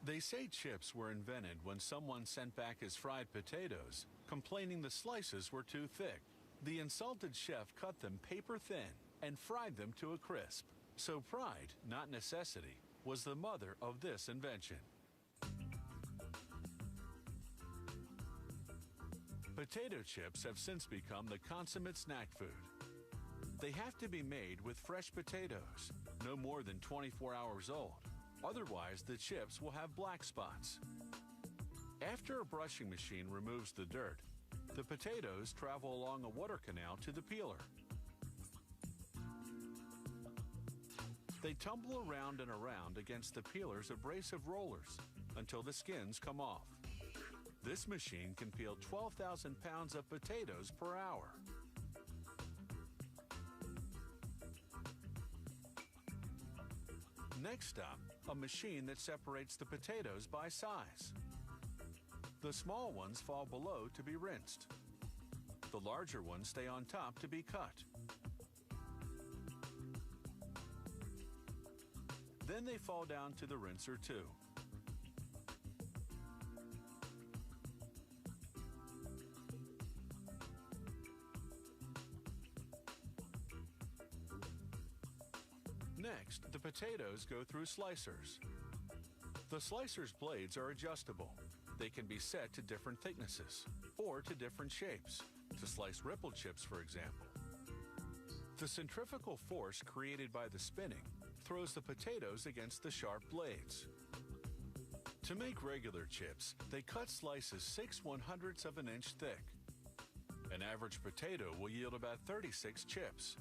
They say chips were invented when someone sent back his fried potatoes, complaining the slices were too thick. The insulted chef cut them paper thin and fried them to a crisp. So pride, not necessity, was the mother of this invention. Potato chips have since become the consummate snack food. They have to be made with fresh potatoes, no more than 24 hours old. Otherwise, the chips will have black spots. After a brushing machine removes the dirt, the potatoes travel along a water canal to the peeler. They tumble around and around against the peeler's abrasive rollers until the skins come off. This machine can peel 12,000 pounds of potatoes per hour. Next up, a machine that separates the potatoes by size. The small ones fall below to be rinsed. The larger ones stay on top to be cut. Then they fall down to the rinser too. Next, the potatoes go through slicers. The slicer's blades are adjustable. They can be set to different thicknesses or to different shapes, to slice ripple chips, for example. The centrifugal force created by the spinning throws the potatoes against the sharp blades. To make regular chips, they cut slices 6/100ths of an inch thick. An average potato will yield about 36 chips.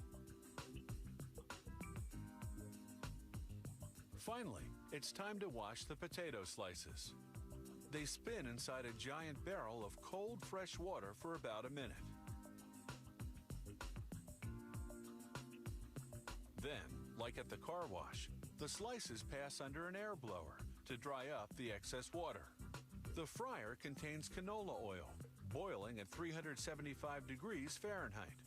Finally, it's time to wash the potato slices. They spin inside a giant barrel of cold, fresh water for about a minute. Then, like at the car wash, the slices pass under an air blower to dry up the excess water. The fryer contains canola oil, boiling at 375 degrees Fahrenheit.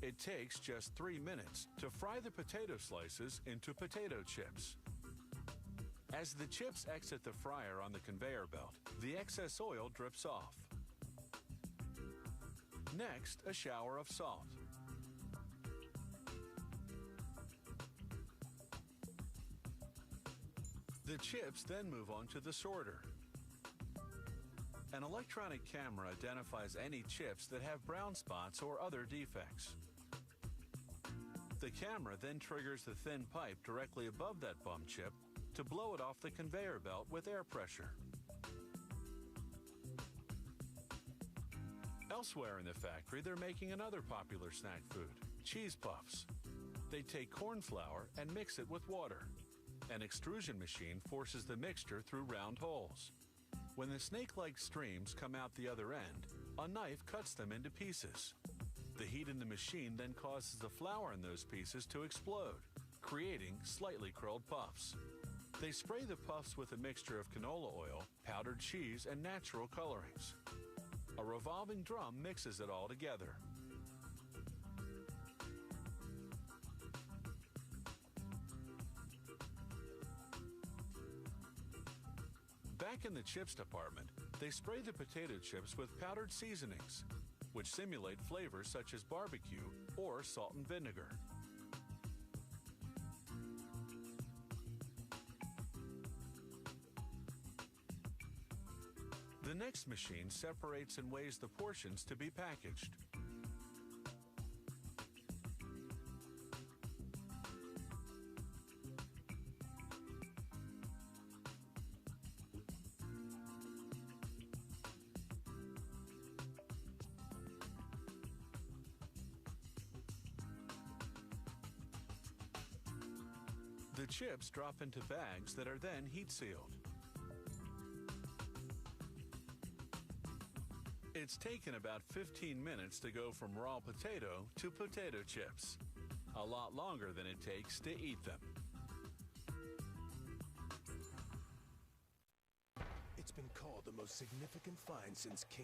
It takes just 3 minutes to fry the potato slices into potato chips. As the chips exit the fryer on the conveyor belt, the excess oil drips off. Next, a shower of salt. The chips then move on to the sorter. An electronic camera identifies any chips that have brown spots or other defects. The camera then triggers the thin pipe directly above that bum chip to blow it off the conveyor belt with air pressure. Elsewhere in the factory, they're making another popular snack food, cheese puffs. They take corn flour and mix it with water. An extrusion machine forces the mixture through round holes. When the snake-like streams come out the other end, a knife cuts them into pieces. The heat in the machine then causes the flour in those pieces to explode, creating slightly curled puffs. They spray the puffs with a mixture of canola oil, powdered cheese, and natural colorings. A revolving drum mixes it all together. Back in the chips department, they spray the potato chips with powdered seasonings, which simulate flavors such as barbecue or salt and vinegar. The next machine separates and weighs the portions to be packaged. The chips drop into bags that are then heat sealed. It's taken about 15 minutes to go from raw potato to potato chips. A lot longer than it takes to eat them. It's been called the most significant find since King